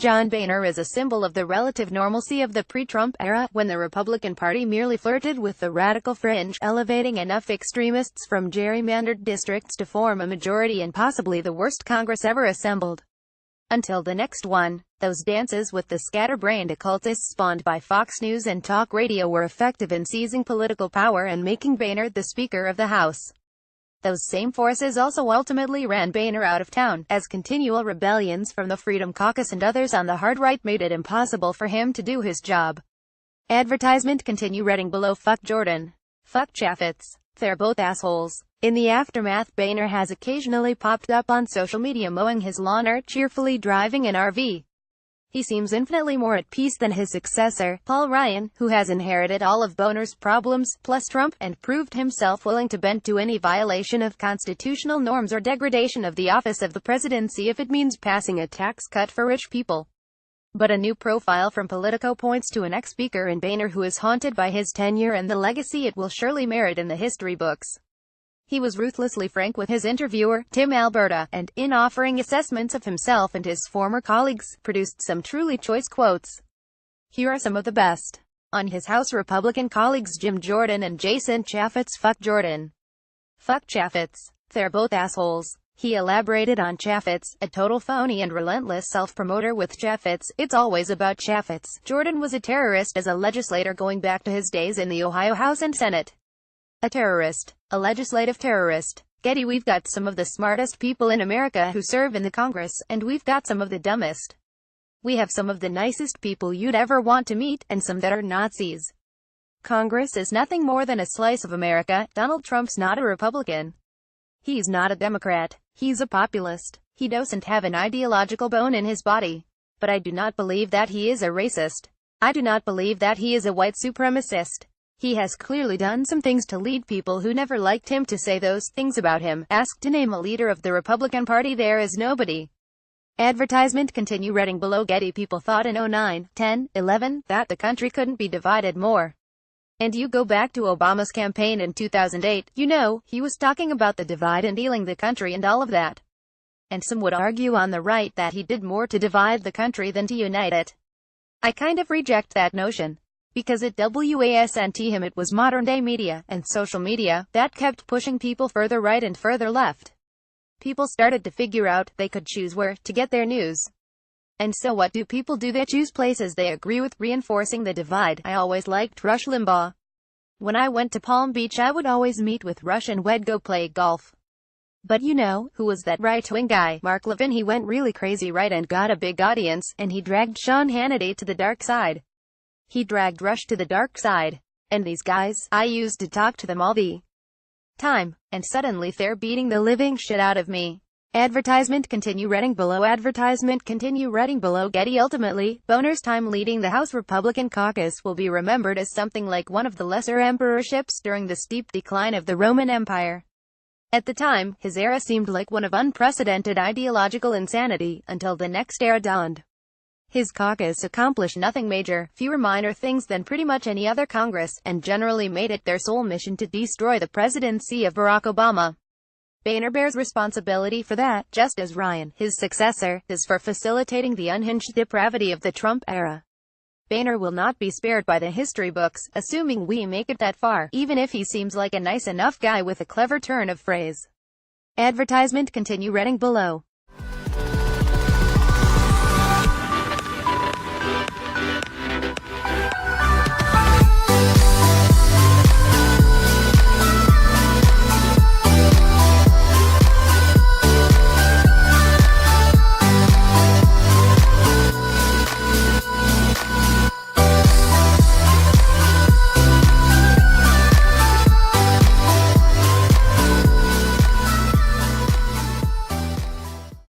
John Boehner is a symbol of the relative normalcy of the pre-Trump era, when the Republican Party merely flirted with the radical fringe, elevating enough extremists from gerrymandered districts to form a majority in possibly the worst Congress ever assembled. Until the next one, those dances with the scatterbrained occultists spawned by Fox News and talk radio were effective in seizing political power and making Boehner the Speaker of the House. Those same forces also ultimately ran Boehner out of town, as continual rebellions from the Freedom Caucus and others on the hard right made it impossible for him to do his job. Advertisement continue reading below. Fuck Jordan. Fuck Chaffetz. They're both assholes. In the aftermath, Boehner has occasionally popped up on social media mowing his lawn or cheerfully driving an RV. He seems infinitely more at peace than his successor, Paul Ryan, who has inherited all of Boehner's problems, plus Trump, and proved himself willing to bend to any violation of constitutional norms or degradation of the office of the presidency if it means passing a tax cut for rich people. But a new profile from Politico points to an ex-speaker in Boehner who is haunted by his tenure and the legacy it will surely merit in the history books. He was ruthlessly frank with his interviewer, Tim Alberta, and, in offering assessments of himself and his former colleagues, produced some truly choice quotes. Here are some of the best. On his House Republican colleagues Jim Jordan and Jason Chaffetz. Fuck Jordan. Fuck Chaffetz. They're both assholes. He elaborated on Chaffetz, a total phony and relentless self-promoter. With Chaffetz, it's always about Chaffetz. Jordan was a terrorist as a legislator going back to his days in the Ohio House and Senate. A terrorist. A legislative terrorist. Getty. We've got some of the smartest people in America who serve in the Congress, and we've got some of the dumbest. We have some of the nicest people you'd ever want to meet, and some that are Nazis. Congress is nothing more than a slice of America. Donald Trump's not a Republican. He's not a Democrat. He's a populist. He doesn't have an ideological bone in his body. But I do not believe that he is a racist. I do not believe that he is a white supremacist. He has clearly done some things to lead people who never liked him to say those things about him. Asked to name a leader of the Republican Party, there is nobody. Advertisement continue reading below. Getty. People thought in 09, 10, 11, that the country couldn't be divided more. And you go back to Obama's campaign in 2008, you know, he was talking about the divide and healing the country and all of that. And some would argue on the right that he did more to divide the country than to unite it. I kind of reject that notion. Because at wasn't him, it was modern-day media, and social media, that kept pushing people further right and further left. People started to figure out they could choose where to get their news. And so what do people do? They choose places they agree with, reinforcing the divide. I always liked Rush Limbaugh. When I went to Palm Beach, I would always meet with Rush and we'd go play golf. But you know, who was that right-wing guy? Mark Levin. He went really crazy right and got a big audience, and he dragged Sean Hannity to the dark side. He dragged Rush to the dark side. And these guys, I used to talk to them all the time, and suddenly they're beating the living shit out of me. Advertisement continue reading below. Advertisement continue reading below. Getty. Ultimately, Boehner's time leading the House Republican caucus will be remembered as something like one of the lesser emperorships during the steep decline of the Roman Empire. At the time, his era seemed like one of unprecedented ideological insanity, until the next era dawned. His caucus accomplished nothing major, fewer minor things than pretty much any other Congress, and generally made it their sole mission to destroy the presidency of Barack Obama. Boehner bears responsibility for that, just as Ryan, his successor, is for facilitating the unhinged depravity of the Trump era. Boehner will not be spared by the history books, assuming we make it that far, even if he seems like a nice enough guy with a clever turn of phrase. Advertisement continue reading below.